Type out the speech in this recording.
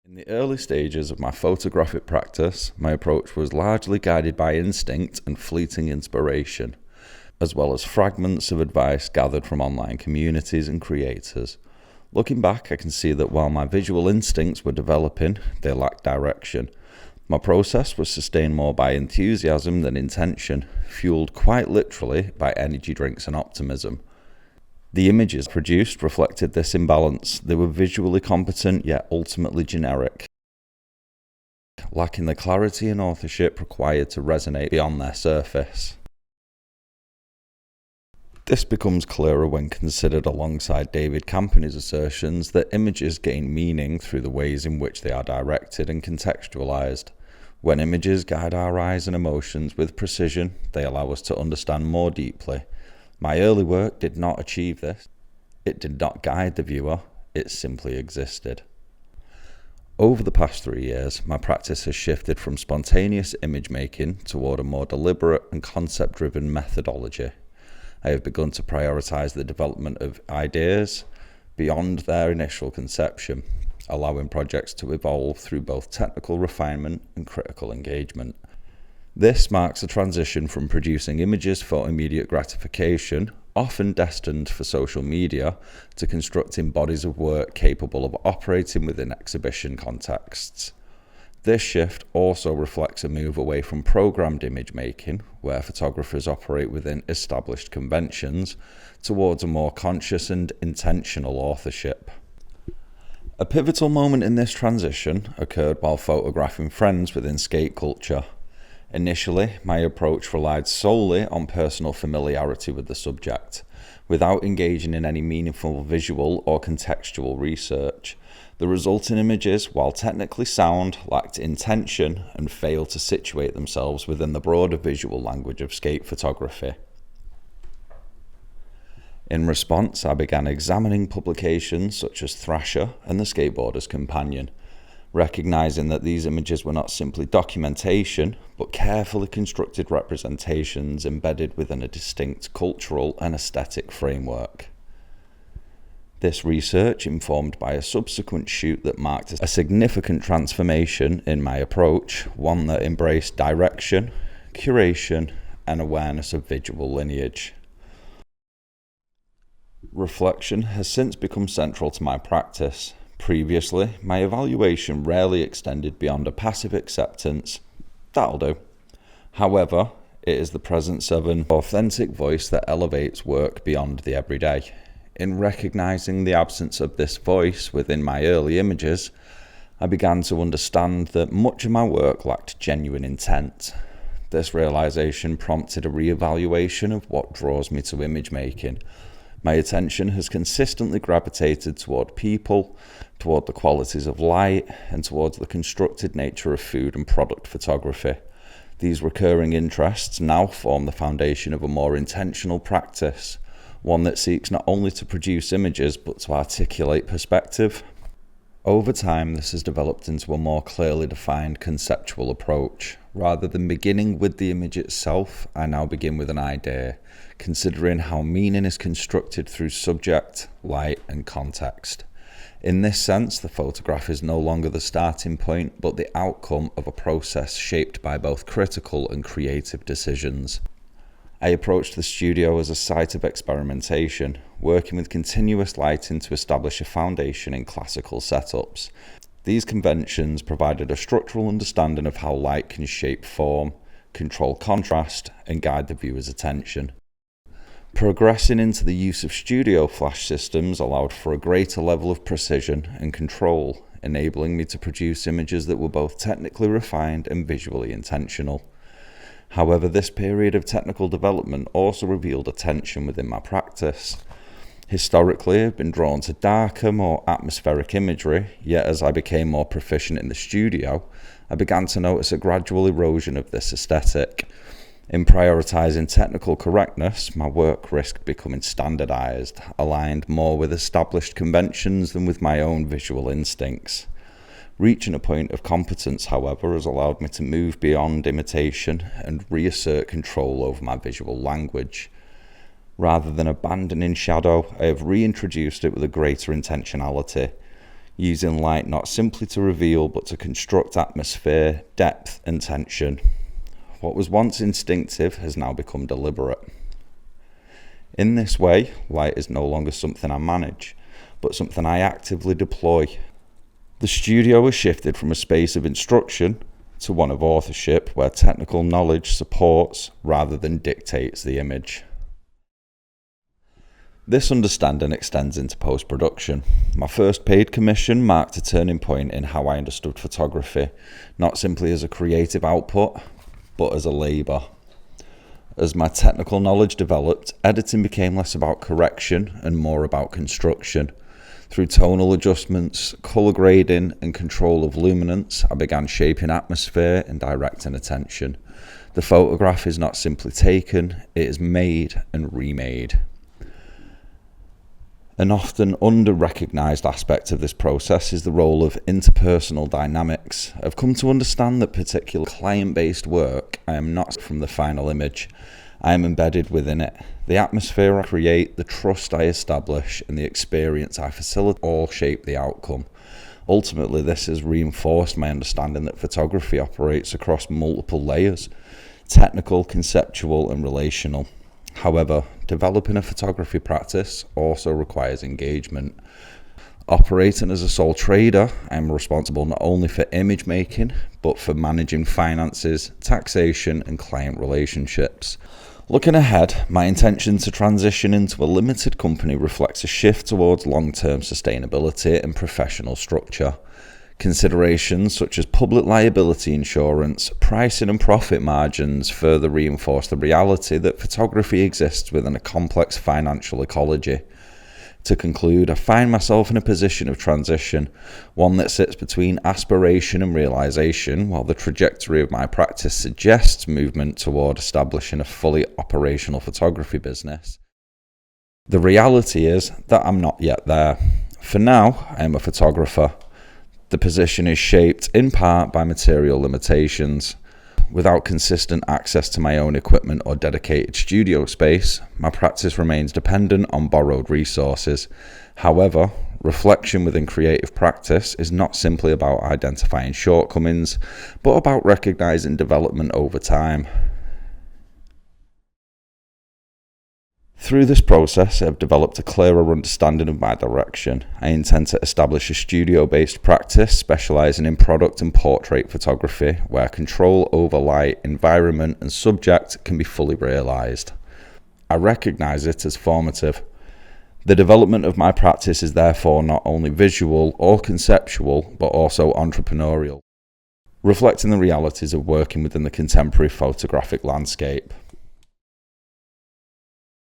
In the early stages of my photographic practice, my approach was largely guided by instinct and fleeting inspiration, as well as fragments of advice gathered from online communities and creators. Looking back, I can see that while my visual instincts were developing, they lacked direction. My process was sustained more by enthusiasm than intention, fueled quite literally by energy drinks and optimism. The images produced reflected this imbalance. They were visually competent yet ultimately generic, lacking the clarity and authorship required to resonate beyond their surface. This becomes clearer when considered alongside David Campany's assertions that images gain meaning through the ways in which they are directed and contextualized. When images guide our eyes and emotions with precision, they allow us to understand more deeply. My early work did not achieve this. It did not guide the viewer, it simply existed. Over the past 3 years, my practice has shifted from spontaneous image making toward a more deliberate and concept-driven methodology. I have begun to prioritize the development of ideas beyond their initial conception, allowing projects to evolve through both technical refinement and critical engagement. This marks a transition from producing images for immediate gratification, often destined for social media, to constructing bodies of work capable of operating within exhibition contexts. This shift also reflects a move away from programmed image making, where photographers operate within established conventions, towards a more conscious and intentional authorship. A pivotal moment in this transition occurred while photographing friends within skate culture. Initially, my approach relied solely on personal familiarity with the subject, without engaging in any meaningful visual or contextual research. The resulting images, while technically sound, lacked intention and failed to situate themselves within the broader visual language of skate photography. In response, I began examining publications such as Thrasher and The Skateboarder's Companion, recognizing that these images were not simply documentation, but carefully constructed representations embedded within a distinct cultural and aesthetic framework. This research, informed by a subsequent shoot that marked a significant transformation in my approach, one that embraced direction, curation, and awareness of visual lineage. Reflection has since become central to my practice. Previously, my evaluation rarely extended beyond a passive acceptance. That'll do. However, it is the presence of an authentic voice that elevates work beyond the everyday. In recognizing the absence of this voice within my early images, I began to understand that much of my work lacked genuine intent. This realization prompted a re-evaluation of what draws me to image making. My attention has consistently gravitated toward people, toward the qualities of light, and towards the constructed nature of food and product photography. These recurring interests now form the foundation of a more intentional practice, one that seeks not only to produce images but to articulate perspective. Over time, this has developed into a more clearly defined conceptual approach. Rather than beginning with the image itself, I now begin with an idea, considering how meaning is constructed through subject, light, and context. In this sense, the photograph is no longer the starting point, but the outcome of a process shaped by both critical and creative decisions. I approached the studio as a site of experimentation, working with continuous lighting to establish a foundation in classical setups. These conventions provided a structural understanding of how light can shape form, control contrast, and guide the viewer's attention. Progressing into the use of studio flash systems allowed for a greater level of precision and control, enabling me to produce images that were both technically refined and visually intentional. However, this period of technical development also revealed a tension within my practice. Historically, I've been drawn to darker, more atmospheric imagery, yet as I became more proficient in the studio, I began to notice a gradual erosion of this aesthetic. In prioritizing technical correctness, my work risked becoming standardized, aligned more with established conventions than with my own visual instincts. Reaching a point of competence, however, has allowed me to move beyond imitation and reassert control over my visual language. Rather than abandoning shadow, I have reintroduced it with a greater intentionality. using light not simply to reveal but to construct atmosphere, depth and tension. What was once instinctive has now become deliberate. In this way, light is no longer something I manage, but something I actively deploy. The studio has shifted from a space of instruction to one of authorship, where technical knowledge supports rather than dictates the image. This understanding extends into post-production. My first paid commission marked a turning point in how I understood photography, not simply as a creative output, but as a labour. As my technical knowledge developed, editing became less about correction and more about construction. Through tonal adjustments, colour grading and control of luminance, I began shaping atmosphere and directing attention. The photograph is not simply taken, it is made and remade. An often under-recognised aspect of this process is the role of interpersonal dynamics. I've come to understand that particular client-based work, I am not from the final image. I am embedded within it. The atmosphere I create, the trust I establish, and the experience I facilitate all shape the outcome. Ultimately, this has reinforced my understanding that photography operates across multiple layers: technical, conceptual, and relational. However, developing a photography practice also requires engagement. Operating as a sole trader, I am responsible not only for image making, but for managing finances, taxation, and client relationships. Looking ahead, my intention to transition into a limited company reflects a shift towards long-term sustainability and professional structure. Considerations such as public liability insurance, pricing and profit margins further reinforce the reality that photography exists within a complex financial ecology. To conclude, I find myself in a position of transition, one that sits between aspiration and realisation, while the trajectory of my practice suggests movement toward establishing a fully operational photography business. The reality is that I'm not yet there. For now, I am a photographer. The position is shaped in part by material limitations. Without consistent access to my own equipment or dedicated studio space, my practice remains dependent on borrowed resources. However, reflection within creative practice is not simply about identifying shortcomings, but about recognizing development over time. Through this process, I have developed a clearer understanding of my direction. I intend to establish a studio-based practice specialising in product and portrait photography, where control over light, environment and subject can be fully realised. I recognise it as formative. The development of my practice is therefore not only visual or conceptual, but also entrepreneurial, reflecting the realities of working within the contemporary photographic landscape.